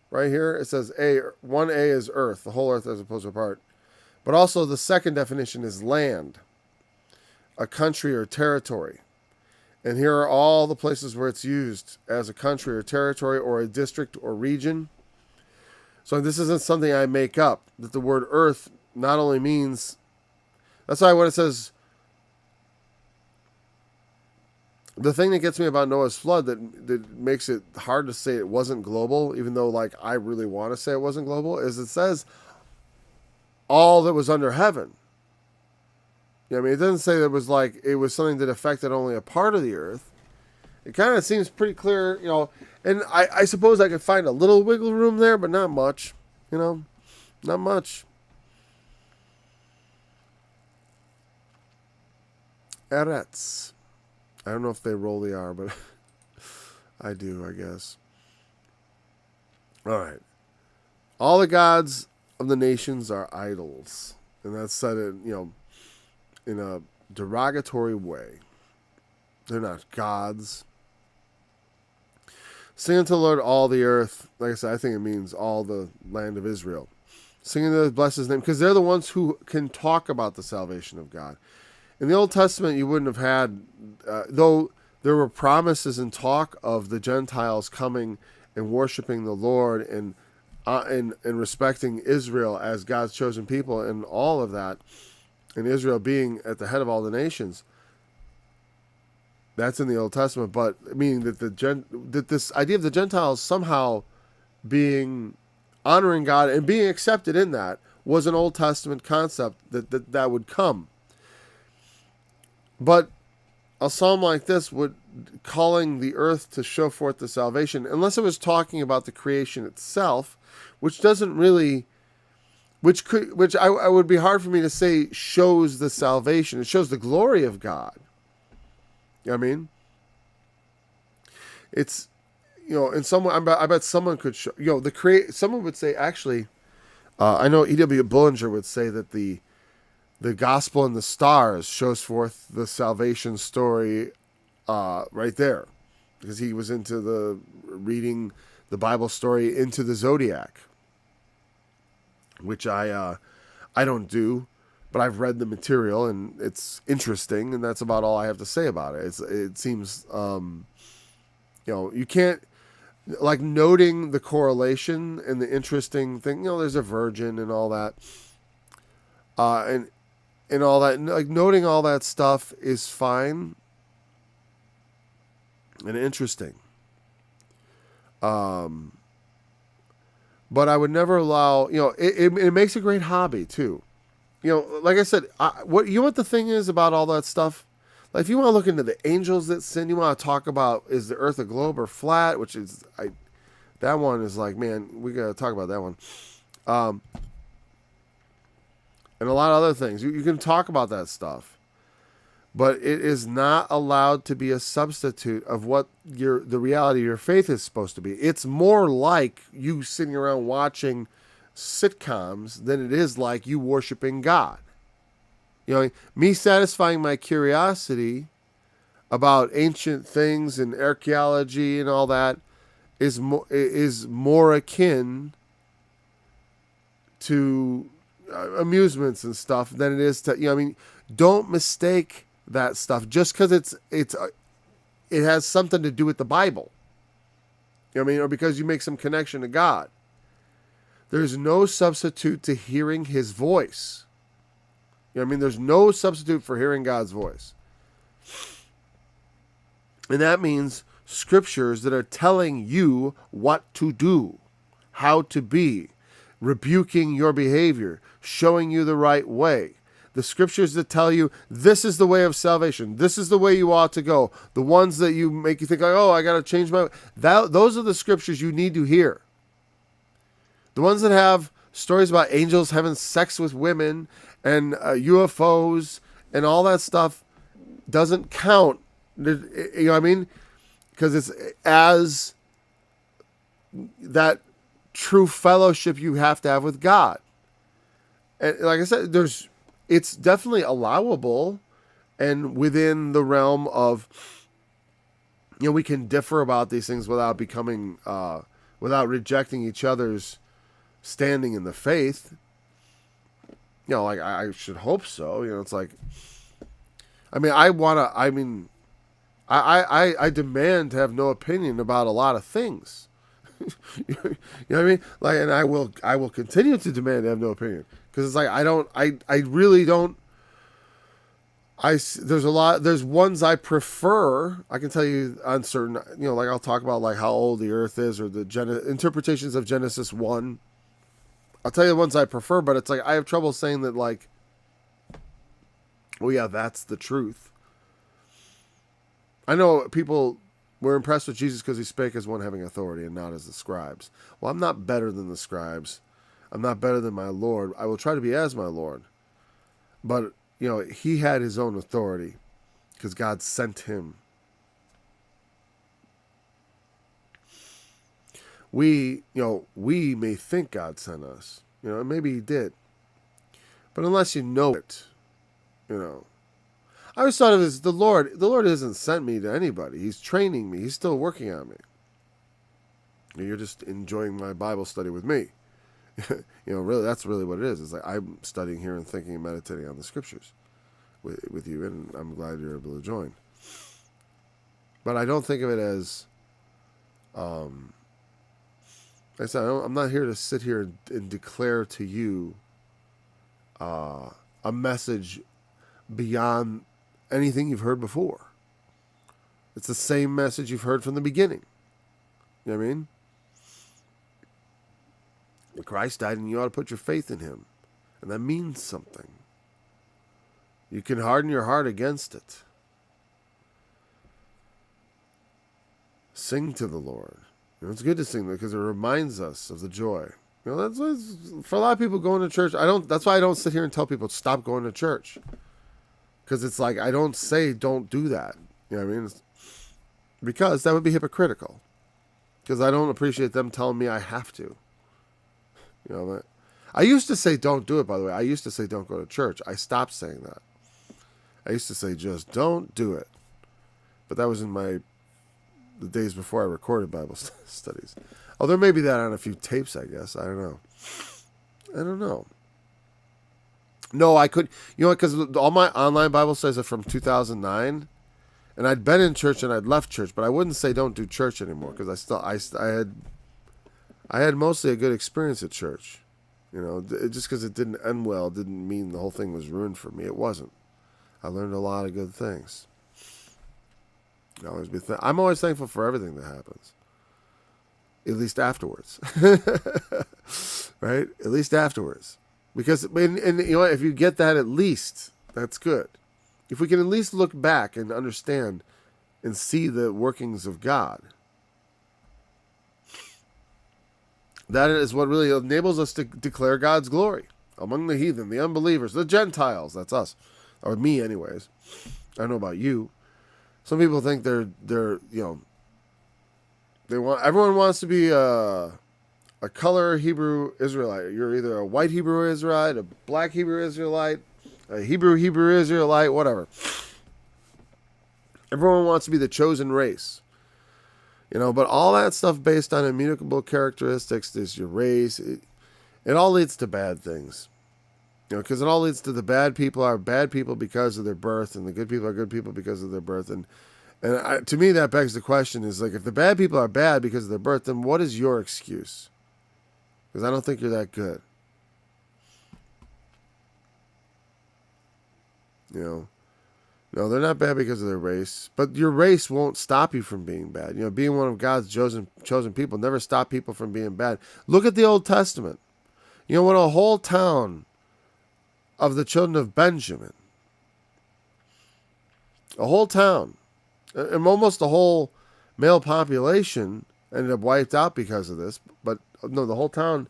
Right here, it says 1A is earth, the whole earth as opposed to a part. But also the second definition is land, a country or territory. And here are all the places where it's used as a country or territory or a district or region. So this isn't something I make up, that the word earth not only means, that's why when it says, the thing that gets me about Noah's flood that makes it hard to say it wasn't global, even though like I really want to say it wasn't global, is it says all that was under heaven. I mean, it doesn't say that it was something that affected only a part of the earth. It kind of seems pretty clear, and I suppose I could find a little wiggle room there, but not much, not much. Eretz. I don't know if they roll the R, but I do, I guess. All right. All the gods of the nations are idols. And that's said in a derogatory way. They're not gods. Sing unto the Lord all the earth. Like I said, I think it means all the land of Israel. Sing unto the bless his name, because they're the ones who can talk about the salvation of God. In the Old Testament, you wouldn't have had, though there were promises and talk of the Gentiles coming and worshiping the Lord and respecting Israel as God's chosen people and all of that, and Israel being at the head of all the nations. That's in the Old Testament, but meaning that that this idea of the Gentiles somehow being honoring God and being accepted in that was an Old Testament concept that would come. But a psalm like this would calling the earth to show forth the salvation, unless it was talking about the creation itself, which doesn't really, which I would be hard for me to say shows the salvation. It shows the glory of God. You know what I mean? It's, and I bet someone could show, someone would say, actually, I know E.W. Bullinger would say that the gospel in the stars shows forth the salvation story right there, because he was into the reading the Bible story Into the Zodiac, which I don't do, but I've read the material and it's interesting, and that's about all I have to say about it. It seems you can't, like, noting the correlation and the interesting thing. There's a virgin and all that, and all that, like, noting all that stuff is fine and interesting. But I would never allow, it makes a great hobby too. Like I said, what the thing is about all that stuff? Like, if you want to look into the angels that sin, you want to talk about, is the earth a globe or flat, which is, that one is like, man, we got to talk about that one. And a lot of other things. You can talk about that stuff, but it is not allowed to be a substitute of what the reality of your faith is supposed to be. It's more like you sitting around watching sitcoms than it is like you worshiping God. Me satisfying my curiosity about ancient things and archaeology and all that is more akin to amusements and stuff than it is to, don't mistake that stuff just because it has something to do with the Bible. Or because you make some connection to God. There's no substitute to hearing his voice. There's no substitute for hearing God's voice. And that means scriptures that are telling you what to do, how to be, rebuking your behavior, showing you the right way. The scriptures that tell you this is the way of salvation, this is the way you ought to go. The ones that you make you think, like, oh, I got to change my... Those are the scriptures you need to hear. The ones that have stories about angels having sex with women and UFOs and all that stuff doesn't count. You know what I mean? Because it's as that true fellowship you have to have with God. And like I said, it's definitely allowable and within the realm of, we can differ about these things without becoming, without rejecting each other's standing in the faith. Like, I should hope so. It's like, I demand to have no opinion about a lot of things. You know what I mean? Like, and I will continue to demand to have no opinion, because it's like, I really don't. There's ones I prefer. I can tell you on certain, like, I'll talk about, like, how old the earth is, or the interpretations of Genesis 1. I'll tell you the ones I prefer, but it's like, I have trouble saying that, like, well, yeah, that's the truth. I know people were impressed with Jesus because he spake as one having authority and not as the scribes. Well, I'm not better than the scribes. I'm not better than my Lord. I will try to be as my Lord. But, he had his own authority because God sent him. We may think God sent us. Maybe he did. But unless you know it, I always thought of it as the Lord. The Lord hasn't sent me to anybody. He's training me. He's still working on me. You're just enjoying my Bible study with me. Really, that's really what it is. It's like, I'm studying here and thinking and meditating on the scriptures with you, and I'm glad you're able to join. But I don't think of it as, like I said, I'm not here to sit here and declare to you a message beyond anything you've heard before. It's the same message you've heard from the beginning. You know what I mean? Christ died and you ought to put your faith in him. And that means something. You can harden your heart against it. sing to the Lord. It's good to sing because it reminds us of the joy. That's for a lot of people going to church. That's why I don't sit here and tell people stop going to church, because it's like I don't say don't do that. You know what I mean? Because that would be hypocritical. Because I don't appreciate them telling me I have to. I used to say don't do it. By the way, I used to say don't go to church. I stopped saying that. I used to say just don't do it. But that was in the days before I recorded Bible studies. Oh, there may be that on a few tapes, I guess. I don't know. No, I could. Because all my online Bible studies are from 2009. And I'd been in church and I'd left church. But I wouldn't say don't do church anymore. Because I had mostly a good experience at church. Just because it didn't end well didn't mean the whole thing was ruined for me. It wasn't. I learned a lot of good things. I'm always thankful for everything that happens. At least afterwards. Right? At least afterwards. Because, and if you get that at least, that's good. If we can at least look back and understand and see the workings of God, that is what really enables us to declare God's glory among the heathen, the unbelievers, the Gentiles. That's us. Or me anyways. I don't know about you. Some people think everyone wants to be a color Hebrew Israelite. You're either a white Hebrew Israelite, a black Hebrew Israelite, a Hebrew Israelite, whatever. Everyone wants to be the chosen race. But all that stuff based on immutable characteristics is your race. It all leads to bad things. Because it all leads to the bad people are bad people because of their birth, and the good people are good people because of their birth. And to me, that begs the question is, like, if the bad people are bad because of their birth, then what is your excuse? Because I don't think you're that good. No, they're not bad because of their race, but your race won't stop you from being bad. Being one of God's chosen people never stop people from being bad. Look at the Old Testament. When a whole town of the children of Benjamin, a whole town, and almost the whole male population ended up wiped out because of this. But no, the whole town,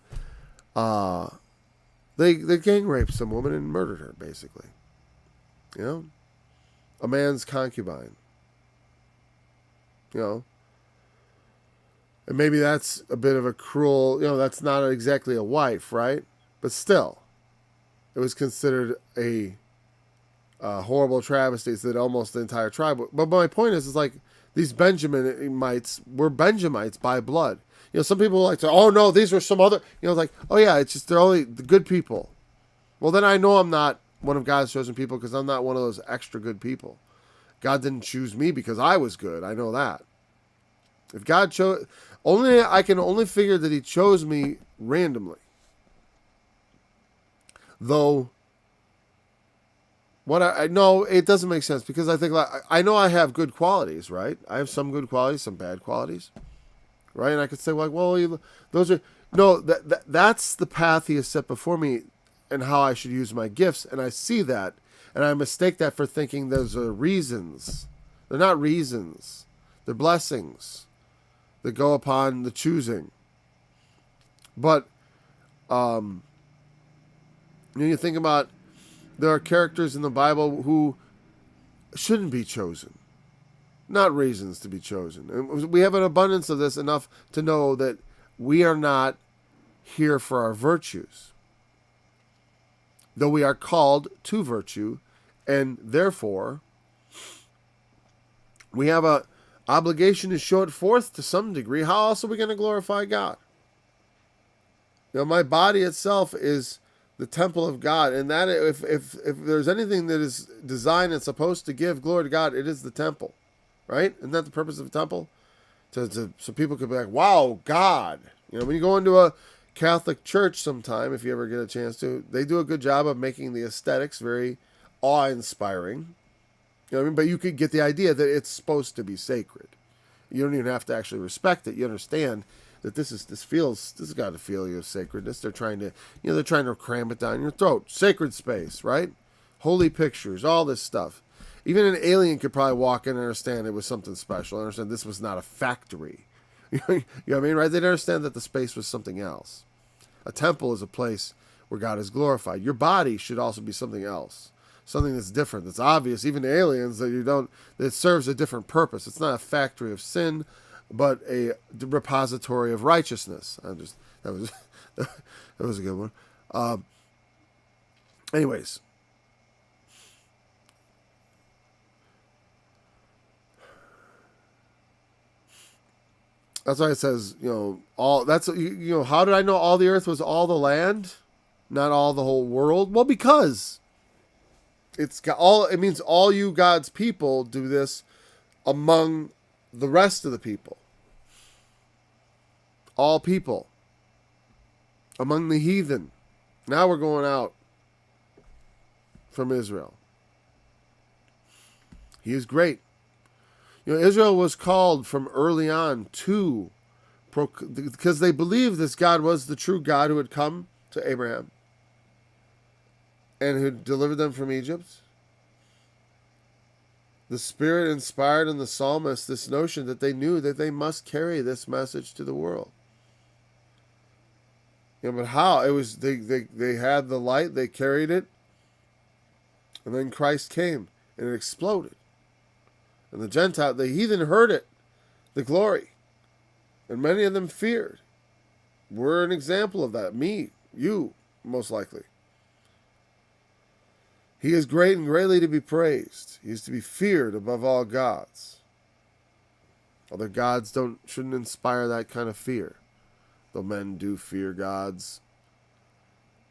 they gang raped some woman and murdered her, basically. A man's concubine. And maybe that's a bit of a cruel, that's not exactly a wife, right? But still, it was considered a horrible travesty that almost the entire tribe. But my point is like these Benjaminites were Benjamites by blood. Some people like to, oh no, these were some other, like, oh yeah, it's just they're only the good people. Well, then I know I'm not one of God's chosen people because I'm not one of those extra good people. God didn't choose me because I was good. I know that. If God chose, I can only figure that he chose me randomly. Though, what I know, it doesn't make sense because I think I know I have good qualities, right? I have some good qualities, some bad qualities, right? And I could say those are that's the path he has set before me, and how I should use my gifts, and I see that, and I mistake that for thinking those are reasons. They're not reasons; they're blessings that go upon the choosing. But you think about, there are characters in the Bible who shouldn't be chosen. Not reasons to be chosen. And we have an abundance of this enough to know that we are not here for our virtues. Though we are called to virtue, and therefore we have a obligation to show it forth to some degree. How else are we going to glorify God? My body itself is the temple of God, and that if there's anything that is designed and supposed to give glory to God, it is the temple, right? Isn't that the purpose of the temple? So people could be like, wow, God. When you go into a Catholic church sometime, if you ever get a chance to, they do a good job of making the aesthetics very awe-inspiring. But you could get the idea that it's supposed to be sacred. You don't even have to actually respect it. You understand that this has got to feel your sacredness. They're trying to cram it down your throat. Sacred space, right? Holy pictures, all this stuff. Even an alien could probably walk in and understand it was something special. Understand this was not a factory. You know what I mean, right? They'd understand that the space was something else. A temple is a place where God is glorified. Your body should also be something else, something that's different, that's obvious, even to aliens, that serves a different purpose. It's not a factory of sin, but a repository of righteousness. That was that was a good one. Anyways. That's why it says, how did I know all the earth was all the land, not all the whole world? Well, because it means all you God's people do this among the rest of the people. All people. Among the heathen. Now we're going out from Israel. He is great. Israel was called from early on because they believed this God was the true God who had come to Abraham and who delivered them from Egypt. The Spirit inspired in the psalmist this notion that they knew that they must carry this message to the world. But how? It was they had the light, they carried it, and then Christ came and it exploded. And the heathen heard it, the glory. And many of them feared. We're an example of that. Me, you, most likely. He is great and greatly to be praised. He is to be feared above all gods. Other gods shouldn't inspire that kind of fear. Though men do fear gods,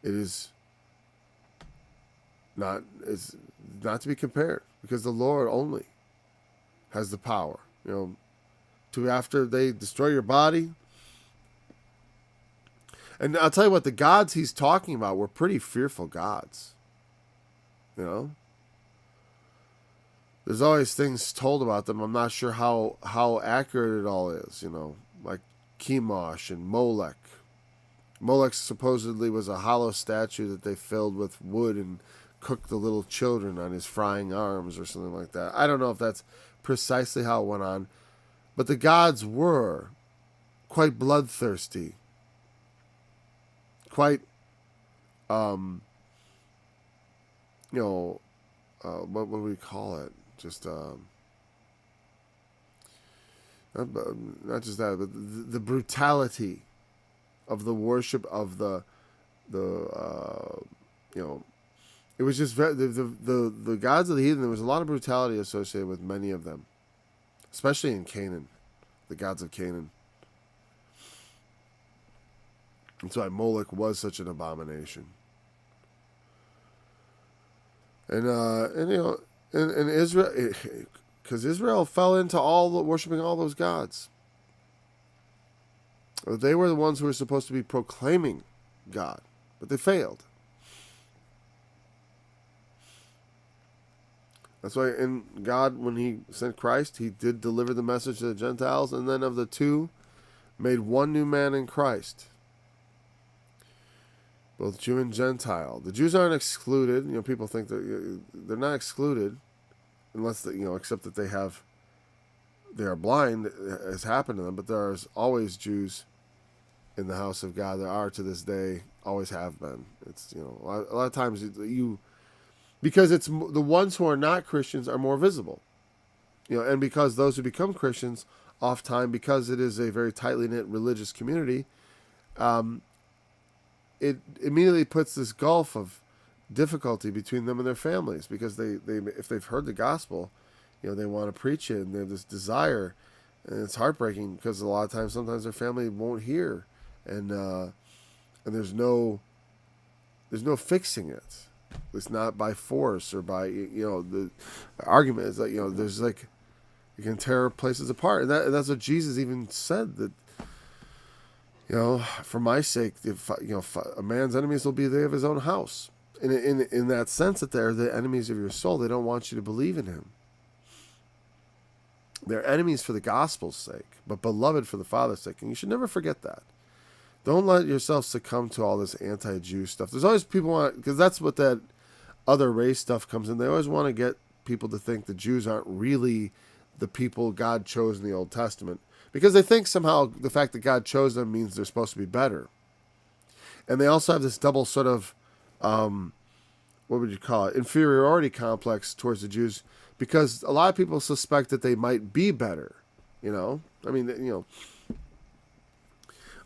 it's not to be compared, because the Lord only has the power, to after they destroy your body. And I'll tell you what, the gods he's talking about were pretty fearful gods. There's always things told about them. I'm not sure how accurate it all is, like Chemosh and Molech. Molech supposedly was a hollow statue that they filled with wood and cooked the little children on his frying arms or something like that. I don't know if that's precisely how it went on, but the gods were quite bloodthirsty, quite what would we call it, just not just that, but the brutality of the worship of it was just the gods of the heathen. There was a lot of brutality associated with many of them, especially in Canaan, the gods of Canaan. That's why Moloch was such an abomination. And Israel, because Israel fell into worshiping all those gods. They were the ones who were supposed to be proclaiming God, but they failed. That's why in God, when he sent Christ, he did deliver the message to the Gentiles, and then of the two, made one new man in Christ. Both Jew and Gentile. The Jews aren't excluded. People think that they're not excluded, unless except that they are blind. It has happened to them, but there is always Jews in the house of God. There are to this day, always have been. It's a lot of times because it's the ones who are not Christians are more visible, and because those who become Christians, oftentimes because it is a very tightly knit religious community, it immediately puts this gulf of difficulty between them and their families, because they if they've heard the gospel, they want to preach it and they have this desire, and it's heartbreaking because a lot of times, sometimes their family won't hear, and there's no fixing it. It's not by force or by the argument is that there's you can tear places apart, and that's what Jesus even said, that for my sake, if a man's enemies will be they of his own house. In that sense, that they're the enemies of your soul. They don't want you to believe in him. They're enemies for the gospel's sake, but beloved for the Father's sake. And you should never forget that. Don't let yourself succumb to all this anti-Jew stuff. There's always people because that's what that other race stuff comes in. They always want to get people to think the Jews aren't really the people God chose in the Old Testament, because they think somehow the fact that God chose them means they're supposed to be better. And they also have this double sort of, what would you call it, inferiority complex towards the Jews, because a lot of people suspect that they might be better, you know? I mean, you know,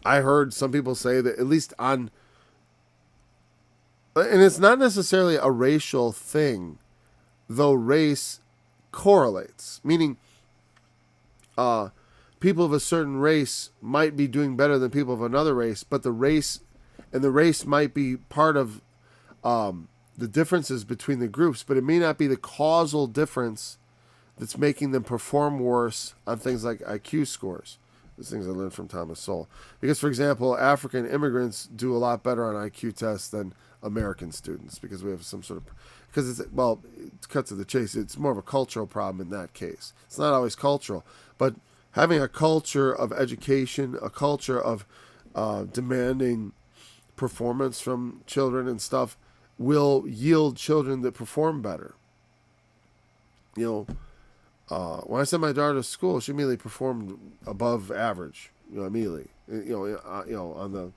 I heard some people say that at least on, and it's not necessarily a racial thing, though race correlates, meaning people of a certain race might be doing better than people of another race, but the race might be part of the differences between the groups, but it may not be the causal difference that's making them perform worse on things like IQ scores. These things I learned from Thomas Sowell. Because, for example, African immigrants do a lot better on IQ tests than American students, because we have some sort of, because it's, well, to cut to the chase, it's more of a cultural problem in that case. It's not always cultural, but having a culture of education, a culture of demanding performance from children and stuff will yield children that perform better. You know, when I sent my daughter to school, she immediately performed above average. You know, immediately. You know, on the.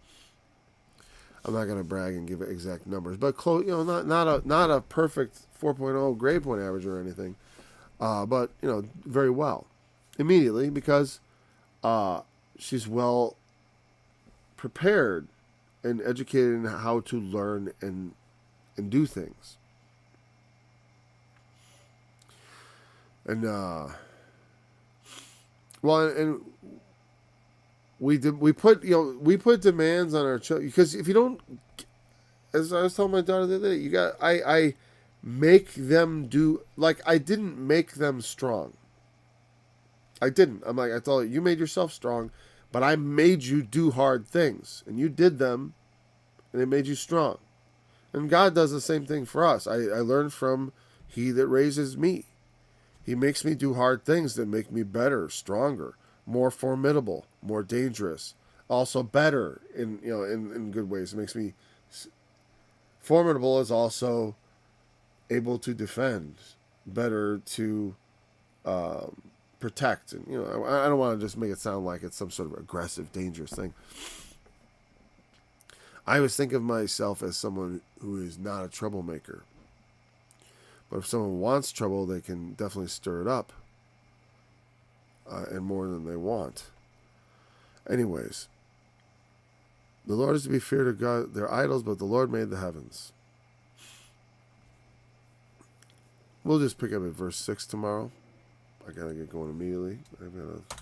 I'm not going to brag and give exact numbers, but close. You know, not a perfect 4.0 grade point average or anything, but you know, very well, immediately, because she's well prepared and educated in how to learn and do things. And well, and we put demands on our children, because if you don't, as I was telling my daughter the other day, I make them do, like, I didn't make them strong. I didn't. I'm like, I told you made yourself strong, but I made you do hard things, and you did them, and it made you strong. And God does the same thing for us. I learned from He that raises me. He makes me do hard things that make me better, stronger, more formidable, more dangerous, also better in good ways. It makes me formidable, is also able to defend, better to protect. And I don't want to just make it sound like it's some sort of aggressive, dangerous thing. I always think of myself as someone who is not a troublemaker. But if someone wants trouble, they can definitely stir it up. And more than they want. Anyways. The Lord is to be feared of God. They're idols, but the Lord made the heavens. We'll just pick up at verse 6 tomorrow. I got to get going immediately. I've got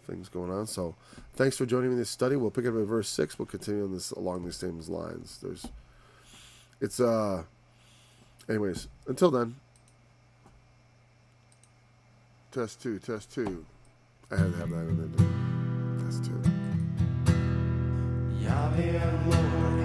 things going on. So thanks for joining me in this study. We'll pick up at verse 6. We'll continue on this along these same lines. Anyways, until then. Test 2. I had to have that in there. Test 2. Yahweh, Lord.